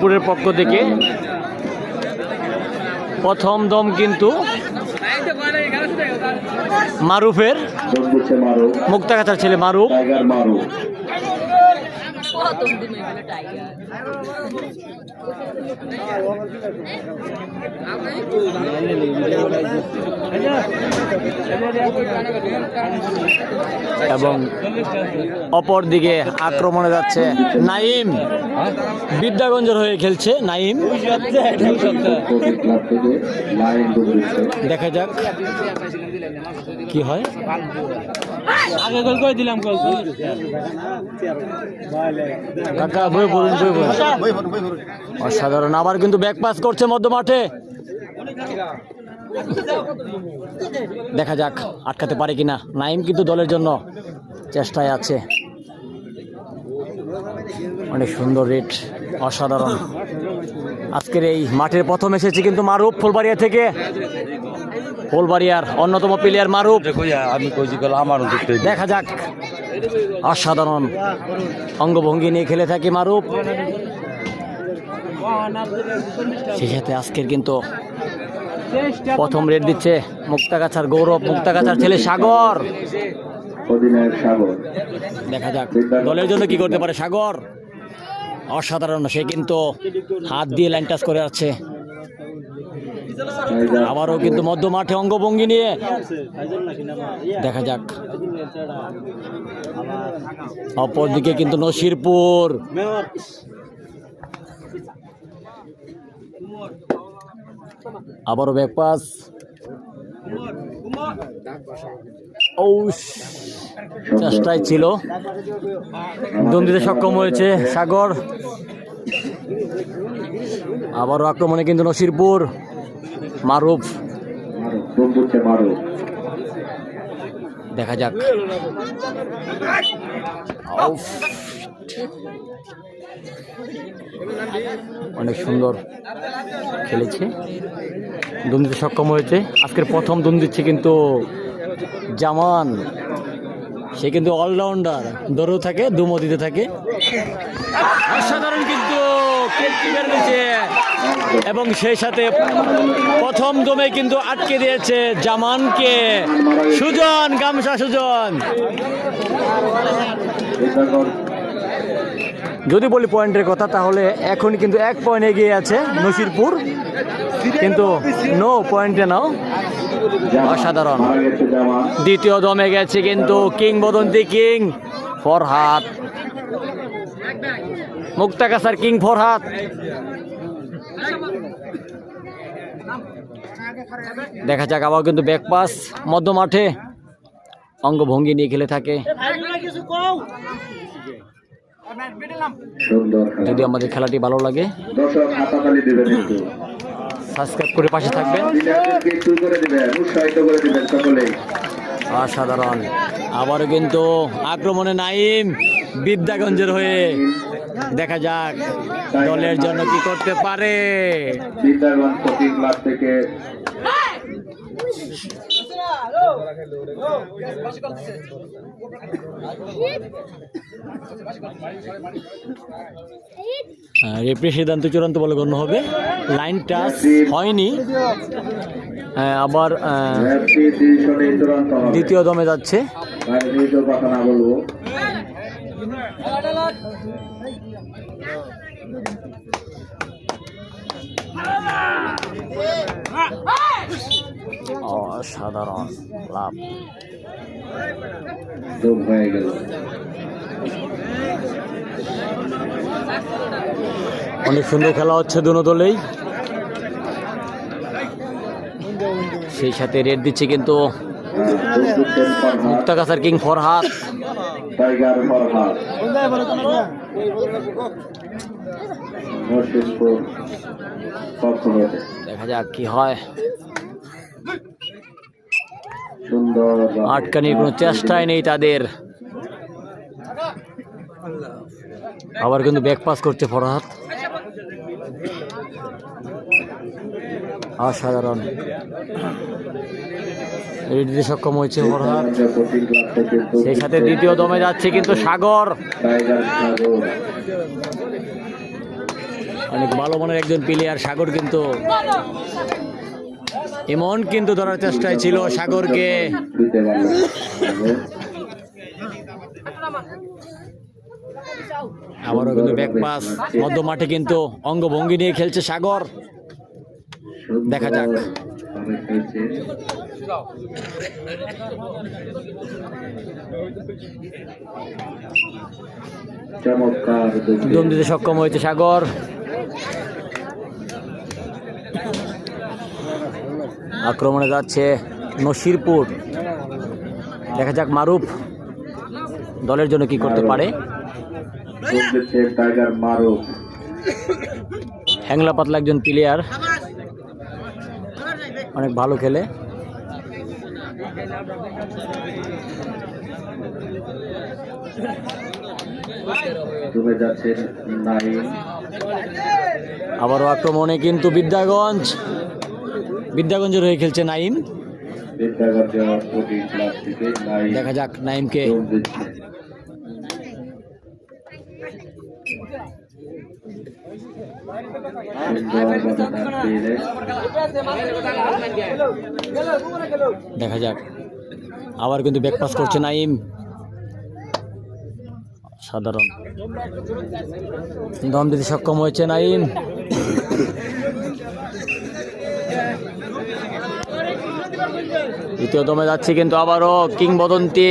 নসিরপুরের পক্ষ থেকে প্রথম দম কিন্তু মারুফের, মুক্তাগাছার ছেলে মারুফ। এবং অপর দিকে আক্রমণে যাচ্ছে নাইম, বিদ্যাগঞ্জের হয়ে খেলছে নাইম। দেখা যাক কি হয়। আগে গোল করে দিলাম, গোল কাকা বই বলুন, বই বলুন। অসাধারণ, আবার কিন্তু ব্যাক পাস করছে মধ্য মাঠে। দেখা যাক আটকাতে পারে কিনা। নাইম কিন্তু দলের জন্য চেষ্টায় আছে। অনেক সুন্দর রেট, অসাধারণ। আজকের এই মাঠের প্রথম এসেছে কিন্তু মারুফ ফুলবাড়িয়া থেকে। ফুলবাড়িয়ার অন্যতম প্লেয়ার মারুফ। দেখা যাক, অসাধারণ অঙ্গভঙ্গি নিয়ে খেলে থাকে মারুফ। সেই সাথে আজকের কিন্তু প্রথম রেড দিচ্ছে মুক্তাগাছার গৌরব, মুক্তাগাছার ছেলে সাগর। দেখা যাক দলের জন্য কি করতে পারে সাগর। অসাধারণ, সে কিন্তু হাত দিয়ে লাইন টাচ করে আছে। আবারও কিন্তু মধ্য মাঠে অঙ্গভঙ্গি নিয়ে। দেখা যাক, অপরদিকে কিন্তু নসিরপুর। আবারও ব্যাকপাস। চেষ্টায় ছিল, দম দিতে সক্ষম হয়েছে সাগর। আবারও আক্রমণে কিন্তু নসিরপুর, মারুফ। দেখা যাক, অনেক সুন্দর খেলেছে, দম দিতে সক্ষম হয়েছে। আজকের প্রথম দম দিচ্ছে কিন্তু জামান। সে কিন্তু অলরাউন্ডার, দৌড়ও থাকে, দুমও দিতে থাকে। অসাধারণ কিন্তু এবং সেই সাথে প্রথম দমে কিন্তু আটকে দিয়েছে জামানকে সুজন, গামছা সুজন। যদি বলি পয়েন্টের কথা, তাহলে এখন কিন্তু 1 পয়েন্ট এগিয়ে আছে নসিরপুর, কিন্তু নো পয়েন্টে নাও। অসাধারণ, দ্বিতীয় দমে গেছে কিন্তু কিংবদন্তি কিং ফরহাদ, মুক্তাগাছার কিং ফরহাদ। দেখা যাক, আবার কিন্তু ব্যাকপাস মধ্য মাঠে অঙ্গভঙ্গি নিয়ে খেলে থাকে। যদি আমাদের খেলাটি ভালো লাগে সাবস্ক্রাইব করে পাশে থাকবেন। অসাধারণ, আবারও কিন্তু আক্রমণে নাইম বিদ্যাগঞ্জের হয়ে। দেখা যাক দলের জন্য কি করতে পারে। রেফারি সিদ্ধান্ত চূড়ান্ত বলে গণ্য হবে। লাইন টাচ হয়নি। আবার দ্বিতীয় দমে যাচ্ছে। অসাধারণ লাভ হয়ে গেল। অনেক সুন্দর খেলা হচ্ছে দুনো দলেই। সেই সাথে রেড দিচ্ছে কিন্তু মুক্তাগাছার কিং ফরহাদ। দেখা যাক কি হয়। আটকানির কোনো চেষ্টাই নেই তাদের। আবার কিন্তু ব্যাক পাস করছে ফরহাদ। অসাধারণ, দিতে সক্ষম হয়েছে ফরহাদ। সেই সাথে দ্বিতীয় দমে যাচ্ছে কিন্তু সাগর। অনেক ভালো মানের একজন প্লেয়ার সাগর, কিন্তু এমন কিন্তু ধরার চেষ্টায় ছিল সাগরকে। দিতে পারলো আবারও কিন্তু ব্যাক পাস, মধ্য মাঠে কিন্তু অঙ্গভঙ্গি নিয়ে খেলছে সাগর। দেখা যাক। ভাবে খেলছে চমৎকার দম দিতে সক্ষম হয়েছে সাগর। আক্রমণে যাচ্ছে নসিরপুর। দেখা যাক মারুফ দলের জন্য কি করতে পারে। চলছে টাইগার মারুফ। হ্যাংলা পাতলা একজন প্লেয়ার, অনেক ভালো খেলে। ডুবে যাচ্ছে নাইম। আবারও আক্রমণে কিন্তু বিদ্যাগঞ্জের হয়ে খেলছে নাইম। বিদ্যাগর দেওয়ার প্রতি ক্লাব থেকে নাইম দেখা যাক নাইমকে। দম দিচ্ছে। সুন্দরভাবে তার পেলে দেখা যাক। আবার কিন্তু ব্যাক পাস করছে নাইম। সাধারণ দম দিতে সক্ষম হয়েছে নাইম। দ্বিতীয় দমে যাচ্ছে কিন্তু আবারও কিংবদন্তি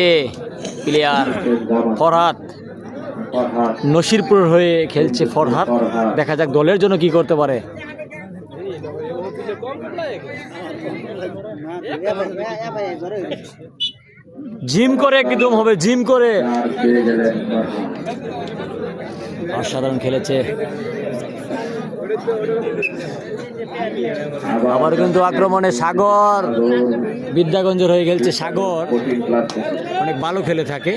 প্লেয়ার ফরহাদ, ফরহাদ নসিরপুর হয়ে খেলছে ফরহাদ। দেখা যাক দলের জন্য কি করতে পারে। জিম করে একদম হবে, জিম করে। চার পেয়ে গেলেন ফরহাদ। অসাধারণ খেলেছে। আবার কিন্তু আক্রমণে সাগর, বিদ্যাগঞ্জের হয়ে খেলছে সাগর। কঠিন ক্লাব থেকে অনেক ভালো খেলে থাকে।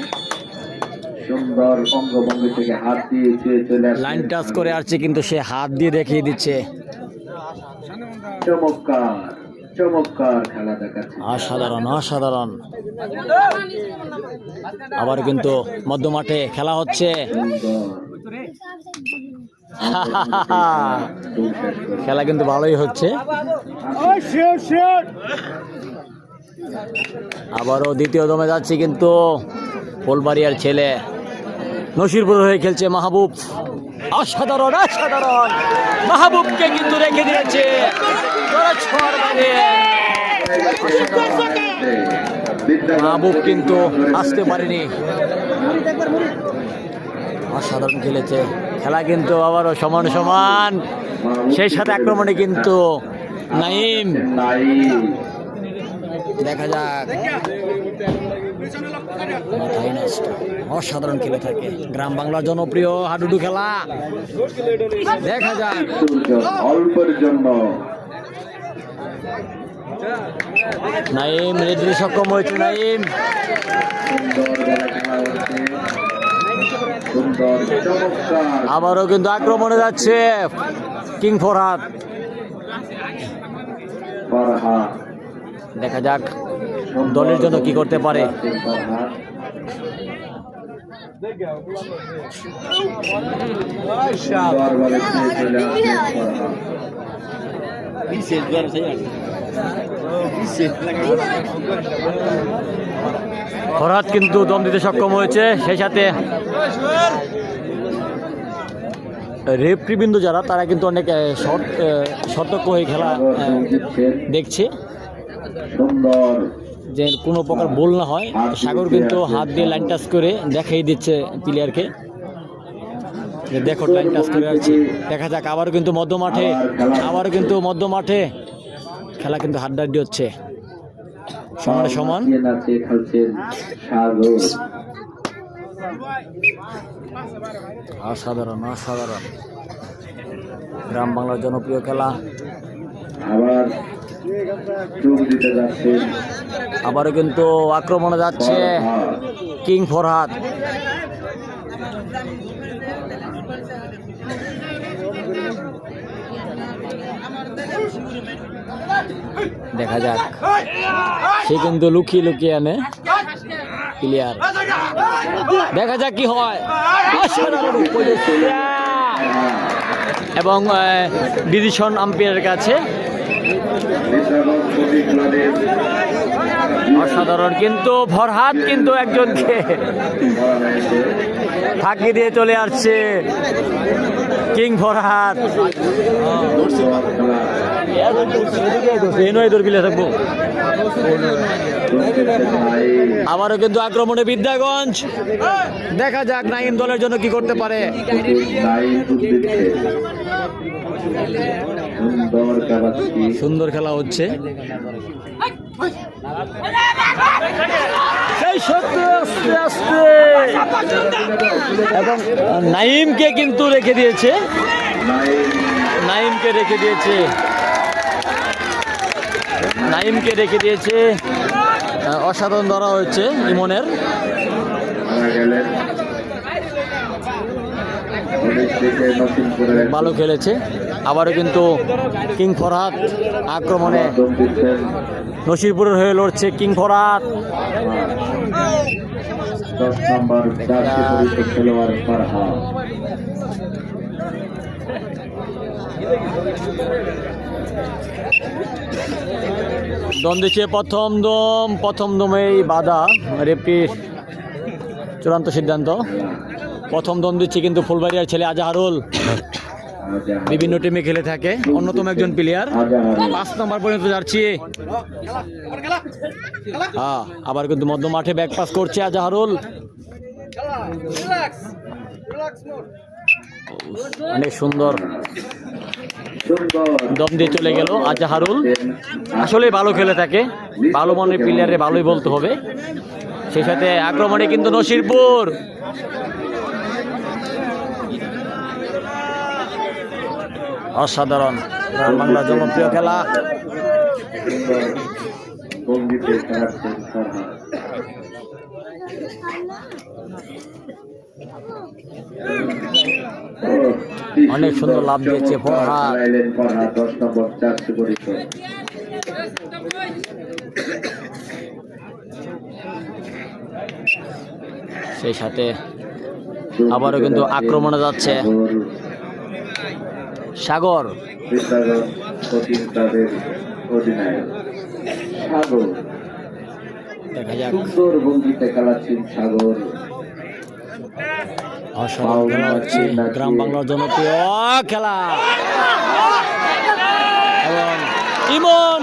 সুন্দর অঙ্গভঙ্গি থেকে হাত দিয়ে ছুঁয়ে চলে আসছে। লাইন টাচ করে আসছে কিন্তু সে হাত দিয়ে দেখিয়ে দিচ্ছে। চমৎকার চমৎকার খেলা দেখাচ্ছে। অসাধারণ অসাধারণ। আবার কিন্তু মধ্য মাঠে খেলা হচ্ছে। সুন্দর খেলা কিন্তু ভালোই হচ্ছে। আবারও দ্বিতীয় দমে যাচ্ছে কিন্তু ফুলবাড়িয়ার ছেলে নসিরপুর হয়ে খেলছে মাহবুব। অসাধারণ অসাধারণ। মাহবুবকে কিন্তু রেখে দিয়েছে। মাহবুব কিন্তু আসতে পারেনি। অসাধারণ খেলেছে। খেলা কিন্তু আবারও সমান সমান। সেই সাথে আক্রমণে কিন্তু নাইম। নাইম দেখা যাক। মাথায় নষ্ট। অসাধারণ খেলে থাকে। গ্রাম বাংলার জনপ্রিয় হাডুডু খেলা। দেখা যাক। অল্পের জন্য নাইম রেডি সক্ষম হয়েছে। নাইম সুন্দর বেলা খেলা হচ্ছে। সুন্দর চমৎকার আবারও কিন্তু আক্রমণে যাচ্ছে কিং ফরহাদ। ফরহাদ। দেখা যাক দলের জন্য কি করতে পারে। ফরহাদ সুন্দরভাবে ছুঁয়ে চলে আসছে ফরহাদ। ফরহাদ কিন্তু দম দিতে সক্ষম হয়েছে। সেই সাথে রেফরিবৃন্দ যারা, তারা কিন্তু অনেক সতর্ক হয়ে খেলা দেখছে সুন্দর যে কোনো প্রকার ভুল না হয়। সাগর কিন্তু হাত দিয়ে লাইন টাচ করে দেখাই দিচ্ছে প্লেয়ারকে যে দেখো লাইন টাচ করে আছে। দেখা যাক। আবার কিন্তু মধ্য মাঠে খেলা কিন্তু হাড্ডাহাড্ডি হচ্ছে। সমান সমান। নাচে খেলছেন সাগর। অসাধারণ অসাধারণ। গ্রাম বাংলার জনপ্রিয় খেলা। আবার যোগ দিতে যাচ্ছে আবারও কিন্তু আক্রমণে যাচ্ছে কিং ফরহাদ। দেখা যাক। সে কিন্তু লুকিয়ে লুকিয়ে আনে প্লেয়ার। দেখা যাক কি হয়। অসাধারণ এবং ডিসিশন আম্পায়ারের কাছে। অসাধারণ, কিন্তু ফরহাদ কিন্তু একজনকে ফাঁকি দিয়ে চলে আসছে কিং ফরহাদ। থাকবো আবারও কিন্তু আক্রমণে বিদ্যাগঞ্জ, দেখা যাক নাইম দলের জন্য কি করতে পারে। সুন্দর খেলা হচ্ছে, আস্তে আস্তে এবং নাইমকে কিন্তু রেখে দিয়েছে, নাইমকে রেখে দিয়েছে। অসাধারণ ধরা হচ্ছে ইমনের। ভালো খেলেছে, আবারও কিন্তু কিং ফরহাদ আক্রমণে নসিরপুরের হয়ে লড়ছে কিং ফরহাদ। 10 নম্বর জার্সি পরিহিত খেলোয়াড় ফরহাদ। দম দিচ্ছে প্রথম দমেই বাধা, রেফারির চূড়ান্ত সিদ্ধান্ত। প্রথম দম দিচ্ছে কিন্তু ফুলবাড়িয়ার ছেলে আজাহারুল, বিভিন্ন টিমে খেলে থাকে, অন্যতম একজন প্লেয়ার। 5 নম্বর পর্যন্ত যাচ্ছি। হ্যাঁ, আবার কিন্তু মধ্য মাঠে ব্যাক পাস করছে আজাহারুল, অনেক সুন্দর দম দিয়ে চলে গেল আজাহারুল। আসলে ভালো খেলে থাকে, ভালো মানের প্লেয়ারে ভালোই বলতে হবে। সেই সাথে আক্রমণে কিন্তু নসিরপুর, অসাধারণ বাংলা জনপ্রিয় খেলা। অনেক সুন্দর লাভ দিয়েছে ফরহাদ। 10 নম্বর জার্সি পরিহিত। সেই সাথে আবারও কিন্তু আক্রমণে যাচ্ছে সাগর। দেখা যাক, সুন্দর ভঙ্গিতে খেলাচ্ছেন সাগর। অসাধারণ খেলা হচ্ছে, গ্রাম বাংলার জনপ্রিয় খেলা। এবং ইমন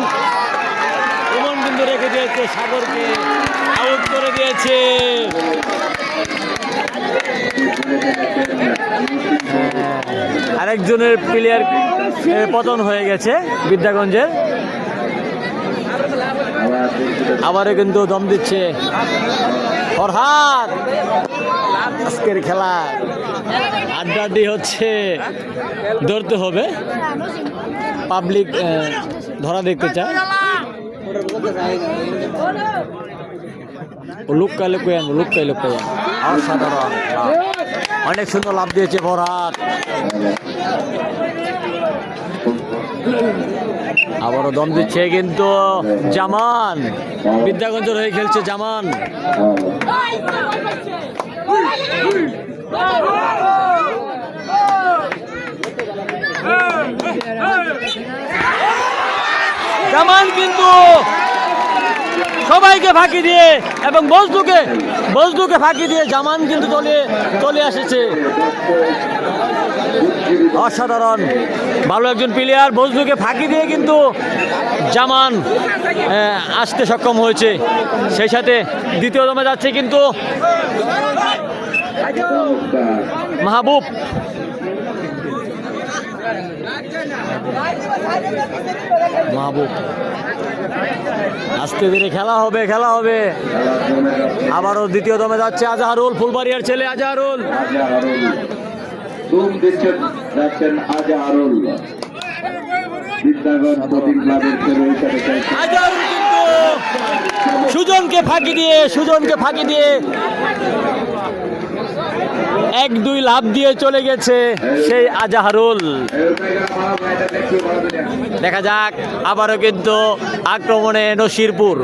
কিন্তু রেখে দিয়েছে সাগরকে, আউট করে দিয়েছে। আরেকজনের প্লেয়ার পতন হয়ে গেছে বিদ্যাগঞ্জের। আবারও কিন্তু দম দিচ্ছে ফরহাদ। আজকের খেলা আড্ডাড্ডি হচ্ছে, ধরতে হবে, পাবলিক ধরা দেখতে চায়। লুকাইলে অসাধারণ, অনেক সুন্দর লাভ দিয়েছে ফরহাদ। আবারও দম দিচ্ছে কিন্তু জামান, বিদ্যাগঞ্জের হয়ে খেলছে জামান। জামান কিন্তু সবাইকে ফাঁকি দিয়ে এবং বজলুকে ফাঁকি দিয়ে জামান কিন্তু চলে এসেছে। অসাধারণ, ভালো একজন প্লেয়ার, বজলুকে ফাঁকি দিয়ে কিন্তু জামান আসতে সক্ষম হয়েছে। সেই সাথে দ্বিতীয় দমে যাচ্ছে কিন্তু মাহবুব। আস্তে ধীরে খেলা হবে। আবারও দ্বিতীয় দমে যাচ্ছে আজাহারুল, ফুলবাড়িয়ার ছেলে আজাহারুল। আজাহারুল কিন্তু সুজনকে ফাঁকি দিয়ে 1-2 লাভ দিয়ে চলে গেছে সেই আজাহারুল। দেখা যাক, আবারও কিন্তু আক্রমণে নসিরপুর,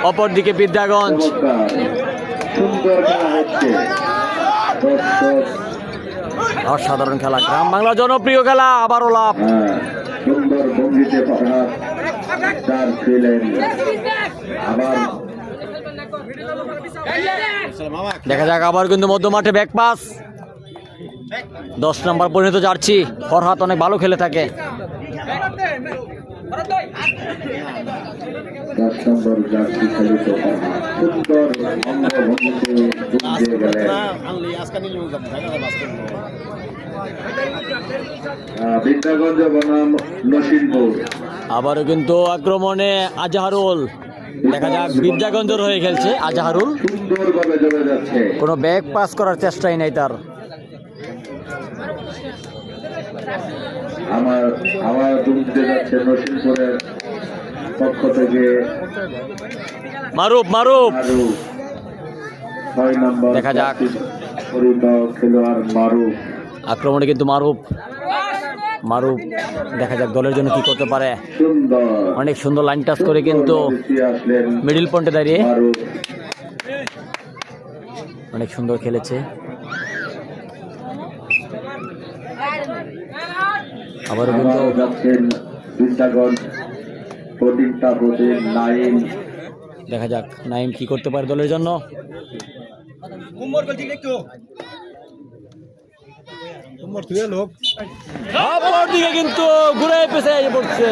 অপরদিকে বিদ্যাগঞ্জ। সুন্দর খেলা হচ্ছে। অসাধারণ খেলা, গ্রাম বাংলা জনপ্রিয় খেলা, আবারও লাভ। সুন্দর ভঙ্গিতে ফরহাদ চার খেলেন। আবার দেখা যাক, আবার কিন্তু মধ্য মাঠে ব্যাক পাস। 10 নম্বর পরিণত জার্সি ফরহাদ অনেক ভালো খেলে থাকে। 10 নম্বর জার্সি খেলিত ফরহাদ সুন্দর অঙ্গভঙ্গিতে ডুবে গেলেন। বিদ্যাগঞ্জ বনাম নসিনপুর। আবারও কিন্তু আক্রমণে আজাহারুল। দেখা যাক, বিদ্যাগঞ্জের হয়ে খেলছে আজাহারুল। সুন্দরভাবে জমে যাচ্ছে। কোনো ব্যাক পাস করার চেষ্টাই নাই তার। আমার ডুবতে যাচ্ছে নসিনপুরের পক্ষ থেকে মারুফ মারুফ। আরো 6 নম্বর দেখা যাক। পরিত খেলোয়াড় মারুফ। আক্রমণে কিন্তু মারুফ দেখা যাক দলের জন্য কি করতে পারে। সুন্দর অনেক সুন্দর লাইন টাচ করে কিন্তু আসলেন মিডিল পয়েন্টে দাঁড়িয়ে মারুফ। অনেক সুন্দর খেলেছে। আবারও কিন্তু আবার যাচ্ছেন বিদ্যাগঞ্জ প্রদীপটা প্রদীপ নাইম। দেখা যাক নাইম কি করতে পারে দলের জন্য। অপরদিকে কিন্তু ঘুরে পেছে পড়ছে।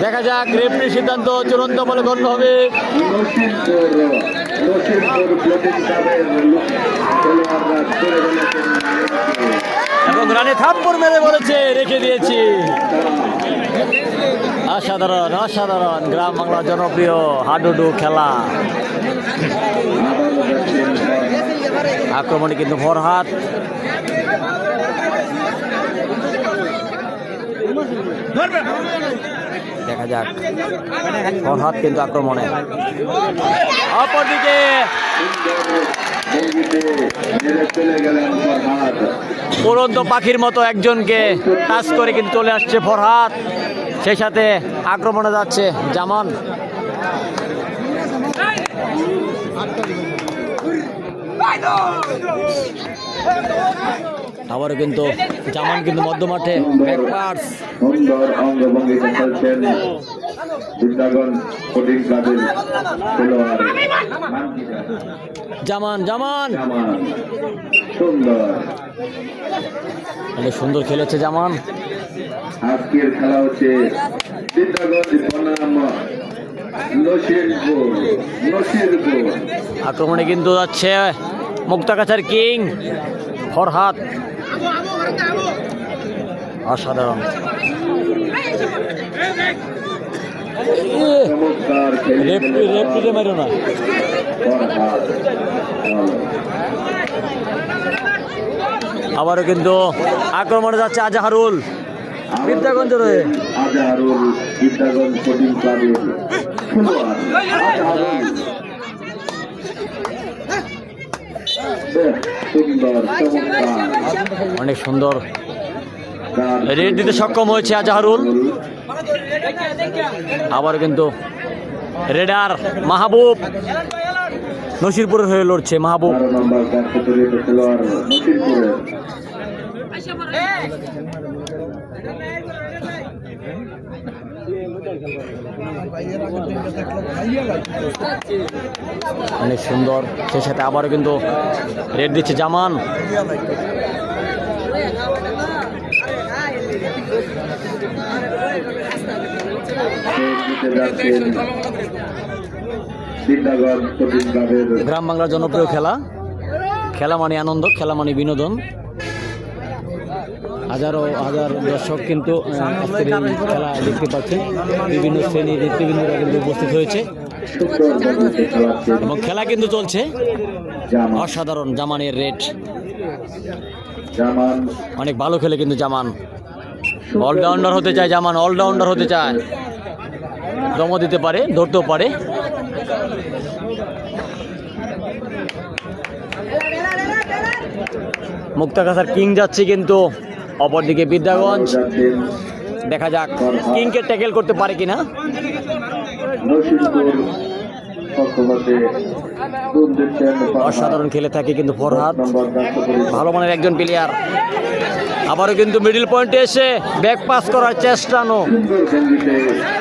দেখা যাক, রেফারির সিদ্ধান্ত চূড়ান্ত বলে গণ্য হবে নসিনপুর ব্লটিং ক্লাবের খেলোয়াড়রা চলে গেলেন এবং রানে থাপ্পড় মেরে বলেছে রেখে দিয়েছি। অসাধারণ অসাধারণ গ্রাম বাংলা জনপ্রিয় হাডুডু খেলা। আক্রমণে কিন্তু ফরহাদ। দেখা যাক, ফরহাদ কিন্তু আক্রমণে। অপরদিকে চলে গেলেন ফরহাদ। উড়ন্ত পাখির মতো একজনকে টাচ করে কিন্তু চলে আসছে ফরহাদ। সেই সাথে আক্রমণে যাচ্ছে জামান। আবারও কিন্তু জামান কিন্তু মধ্য মাঠে সুন্দর অঙ্গভঙ্গিতে খেলছেন বিদ্যাগঞ্জ স্পোর্টিং ক্লাবের খেলোয়াড় জামান জামান জামান। সুন্দর অনেক সুন্দর খেলেছে জামান। আজকের খেলা হচ্ছে বিদ্যাগঞ্জ বনাম নসিরপুর। আক্রমণে কিন্তু যাচ্ছে মুক্তাগাছার কিং ফরহাদ। অসাধারণ চমৎকার রেফারি মারো না। ফরহাদ। আবারও কিন্তু আক্রমণে যাচ্ছে আজাহারুল বিদ্যাগঞ্জের হয়ে। আজাহারুল বিদ্যাগঞ্জ স্পোর্টিং ক্লাবের খেলোয়াড় আজাহারুল। সুন্দর চমৎকার অনেক সুন্দর রেড দিতে সক্ষম হয়েছে আজাহারুল। আবার কিন্তু রেডার মাহবুব নসিরপুরের হয়ে লড়ছে। মাহবুব 12 নম্বর খেলোয়াড় নসিরপুরের। অনেক সুন্দর। সেই সাথে আবারও কিন্তু রেড দিচ্ছে জামান। গ্রাম বাংলার জনপ্রিয় খেলা, খেলা মানে আনন্দ, খেলা মানে বিনোদন। হাজার দর্শক কিন্তু আজকের এই খেলা দেখতে পাচ্ছেন। বিভিন্ন শ্রেণীর নেতৃবৃন্দরা কিন্তু উপস্থিত হয়েছে এবং খেলা কিন্তু চলছে। অসাধারণ জামানের রেড, অনেক ভালো খেলে কিন্তু জামান। অলরাউন্ডার হতে চায় জামান, অলরাউন্ডার হতে চায়। দমও দিতে পারে, ধরতেও পারে। মুক্তাগাছার কিং যাচ্ছে কিন্তু অপরদিকে বিদ্যাগঞ্জ। দেখা যাক কিংকে ট্যাকেল করতে পারে কিনা। নসিরপুর পক্ষপাতে দুম দিচ্ছেন ফরহাদ। অসাধারণ খেলে থাকে কিন্তু ফরহাদ, নম্বর জার্সি পরিহিত ভালো মানের একজন প্লেয়ার। আবারও কিন্তু মিডল পয়েন্টে এসে ব্যাক পাস করার চেষ্টা। সুন্দর ভঙ্গিতে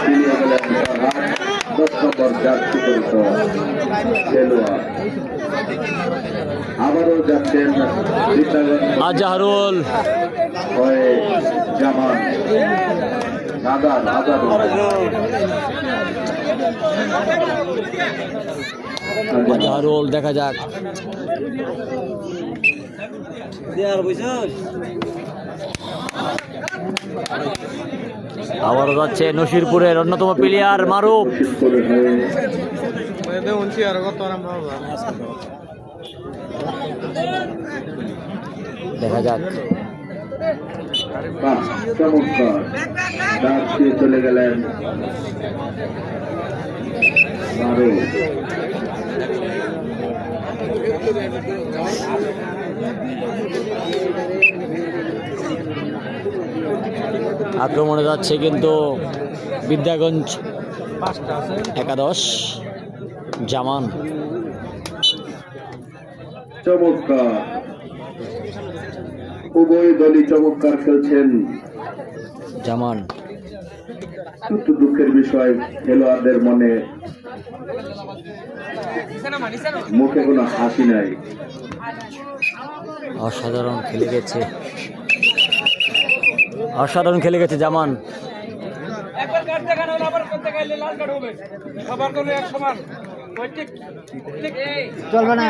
ফিরিয়ে গেলেন ফরহাদ। 10 নম্বর জার্সি পরিহিত খেলোয়াড়। আবারও যাচ্ছেন আজহারুল, হয়ে জামান। রাজা আজহারুল, দেখা যাক। আবারও যাচ্ছে নসিরপুরের অন্যতম প্লেয়ার মারুফ। দেখা যাক। বাহ, চমৎকার ডাক দিয়ে চলে গেলেন মারুফ। আক্রমণে যাচ্ছে কিন্তু বিদ্যাগঞ্জ একাদশ, জামান। চমৎকার, উভয় দলই চমৎকার খেলছেন। জামান কিন্তু দুঃখের বিষয় খেলোয়াড়দের মনে মুখে কোনো হাসি নাই। অসাধারণ খেলে গেছে, অসাধারণ খেলে গেছে জামান। চলবে না।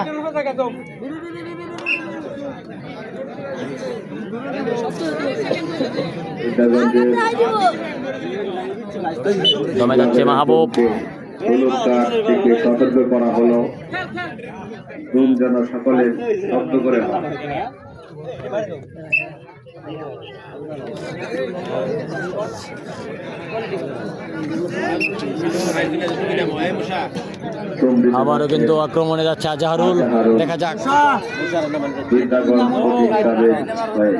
জমে যাচ্ছে মাহবুব। হলুদ কার্ড থেকে সতর্ক করা হলো। ধুম যেন সকলে শব্দ করে হয়। আবারও কিন্তু আক্রমণে যাচ্ছে আজহারুল, দেখা যাক। বিদ্যাগঞ্জ প্রতিষ্ঠানের হয়ে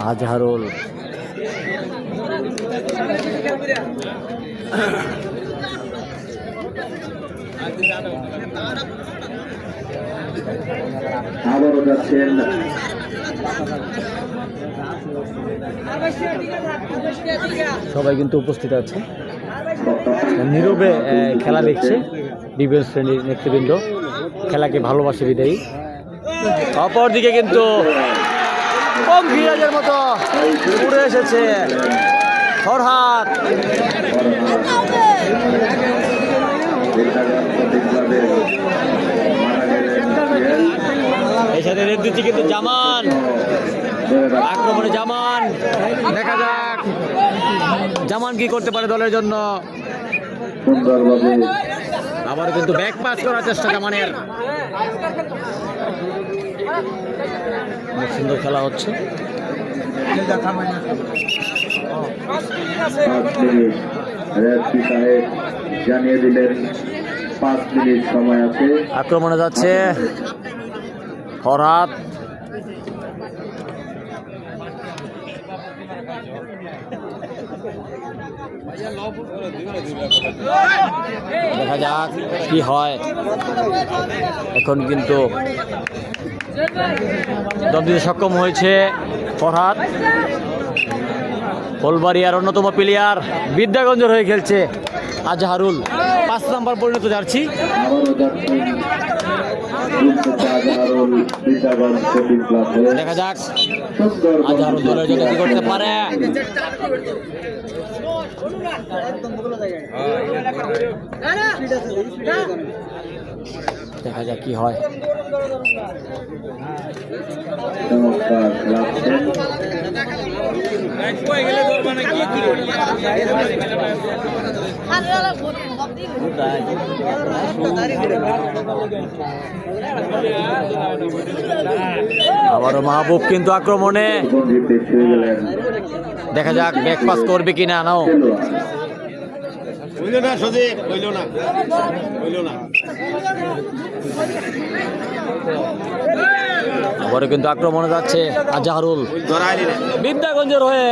আজহারুল, আবারও যাচ্ছেন সবাই কিন্তু উপস্থিত আছে, নীরবে খেলা দেখছে ডিফেন্স শ্রেণীর নেতৃবৃন্দ, খেলাকে ভালোবাসে বিদায়ী। অপরদিকে কিন্তু কম বিরাজের মতো উড়ে এসেছে ফরহাদ। এই সাথে রেড দিচ্ছে কিন্তু জামান। আক্রমণে জামান, দেখা যাক জামান কি করতে পারে দলের জন্য। সুন্দরভাবে আবার কিন্তু ব্যাক পাস করার চেষ্টা জামানের। অনেক সুন্দর খেলা হচ্ছে। রেফরি সাহেব জানিয়ে দিলেন 5 মিনিট সময় আছে। আক্রমণে যাচ্ছে ফরহাদ, দেখা যাক কি হয়। এখন কিন্তু দল দিতে সক্ষম হয়েছে ফরহাদ। ফুলবাড়িয়ার অন্যতম প্লেয়ার বিদ্যাগঞ্জের হয়ে খেলছে আজহারুল, 5 নম্বর পরিণত জার্সি। আবারও যাচ্ছেন আজহারুল বিদ্যাগঞ্জ কোচিং ক্লাবে। দেখা যাক সুন্দর আজহারুল দলের জন্য কি করতে পারে। দেখা যাক কি হয়। চমৎকার লাগছেন। আবারও মাহবুব কিন্তু আক্রমণে, বন্ধুতে ছেড়ে গেলেন দেখা যাক ব্যাক পাস করবে কিনা। নাও আবারও কিন্তু আক্রমণে যাচ্ছে আজহারুল বিদ্যাগঞ্জের হয়ে।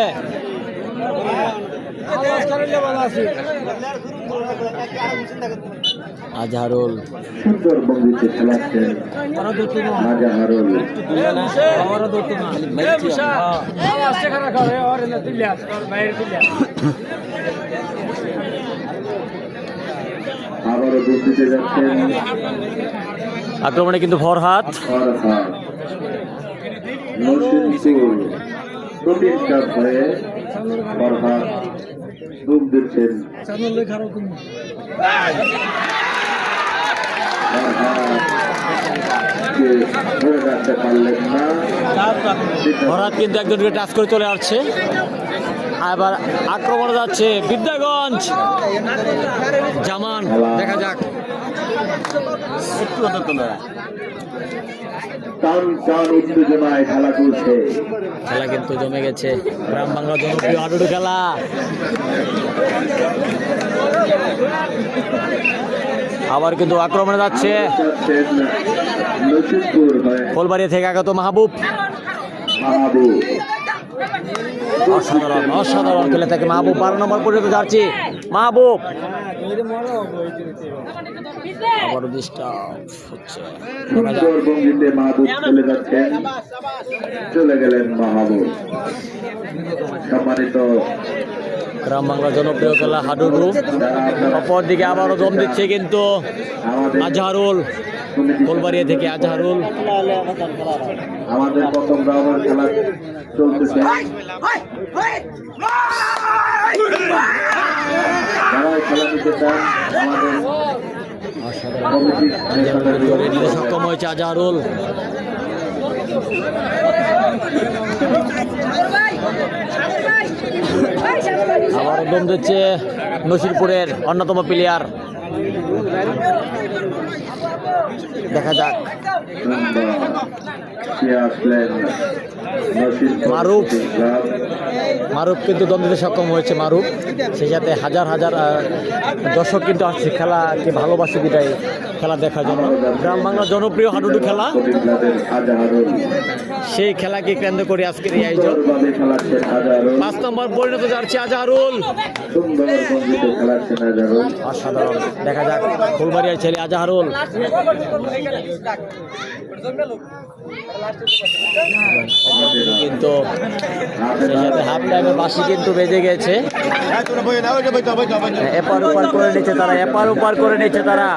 আজহারুল সুন্দর ভঙ্গিতে খেলাচ্ছেন আজহারুল। আবারও দুধ দিতে যাচ্ছেন আক্রমণে কিন্তু ফরহাদ ফরহাদ। নরসিংপুর প্রতিষ্ঠা হয়ে ফরহাদ দুধ দিচ্ছেন। ফরহাদকে ধরে রাখতে পারলেন না। ফরহাদ কিন্তু একজনকে টাচ করে চলে আসছে। এবার আক্রমণে যাচ্ছে বিদ্যাগঞ্জ জামান, দেখা যাক। টান টান উত্তেজনায় খেলা চলছে। খেলা কিন্তু জমে গেছে। গ্রাম বাংলা জনপ্রিয় হাডুডু খেলা। আবার কিন্তু আক্রমণে যাচ্ছে যাচ্ছেন নরসিংপুর হয়ে ফুলবাড়িয়া থেকে আগত মাহবুব। মাহবুব। অসাধারণ অসাধারণ খেলে থাকে মাহবুব। 12 নম্বর পর্যন্ত যাচ্ছি মাহবুব। আবারও ডিস্টার্ব হচ্ছে। সুন্দর ভঙ্গিতে মাহবুব চলে যাচ্ছেন। চলে গেলেন মাহবুব। সম্মানিত গ্রাম বাংলা জনপ্রিয় খেলা হাডুডু। অপর দিকে আবারও দম দিচ্ছে কিন্তু আমাদের আজহারুল, ফুলবাড়িয়া থেকে আজহারুল। আমাদের প্রথম রাউন্ডের খেলা চলতেছে। যারা এই খেলা নিতে চান আমাদের ধরে নিতে সক্ষম হয়েছে আজহারুল। আবারও দম দিচ্ছে নসিরপুরের অন্যতম প্লেয়ার। দেখা যাক মারুফ। মারুফ কিন্তু দম দিতে সক্ষম হয়েছে মারুফ। সেই সাথে হাজার হাজার দর্শক কিন্তু আসছে খেলাকে ভালোবাসে বিদায় খেলা দেখার জন্য। গ্রাম বাংলা জনপ্রিয় হাডুডু খেলা, সেই খেলাকে কেন্দ্র করে আজকের এই আয়োজন। 5 নম্বর পরিণত যাচ্ছে আজহারুল। অসাধারণ, দেখা যাক ফুলবাড়িয়ার ছেলে আজহারুল। কিন্তু সেই সাথে হাফ টাইমে বাসি কিন্তু বেজে গেছে। এপার ওপার করে নিচ্ছে তারা, এপার ওপার করে নিচ্ছে তারা।